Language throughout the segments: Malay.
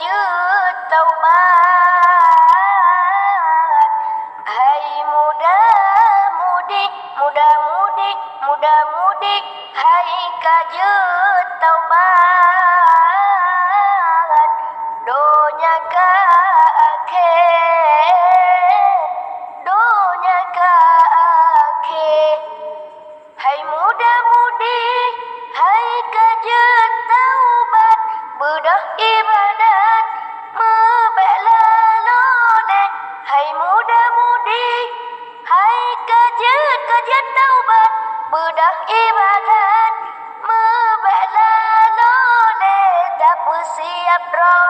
KAJEUT TAUBAT. Hai muda-mudi, muda-mudi, hai KAJEUT TAUBAT. Donya ka akhir, donya ka akhir. Hai muda-mudi, hai KAJEUT taubat, bedah ibadat, membela loleh. Hai muda-mudi, hai KAJEUT taubat, bedah ibadat, membela loleh. Tak bersiap roh,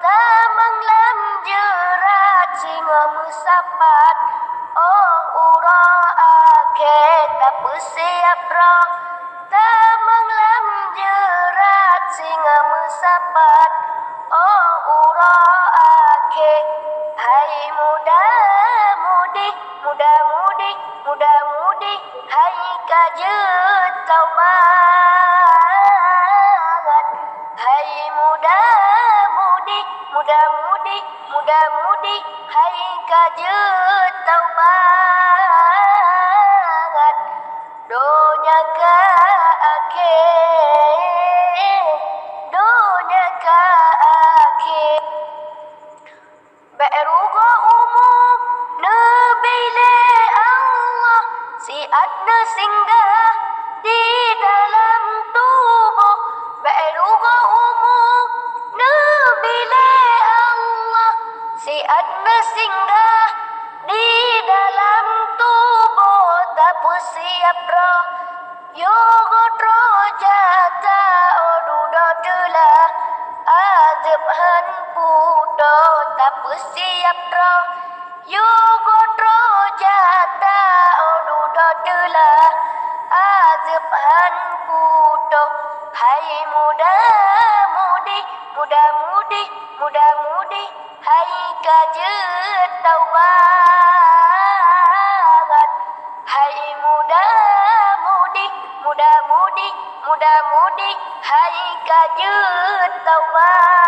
tak menglam jerat, singa musapat, oh urah akhir. Tak bersiap roh, tak menglam jerat, singa musapat, oh urah akhir. Hai muda-mudi, muda-mudi, hai KAJEUT taubat. Hai muda-mudi, muda-mudi, hai KAJEUT taubat. Donya ka akhir, donya ka akhir. Berugo umum nebile Allah, siatna singgah di dalam tubuh. Berugo umum nebile Allah, siatna singgah di dalam tubuh. Tak bersiap roh, yogot roh jata, odu dodulah azab han puto. Tak bersiap roh, yogot roh jata, odu dodulah azab han puto. Hai muda-mudi, muda-mudi, hai KAJEUT taubat. Hai muda-mudi, muda-mudi, hai KAJEUT taubat.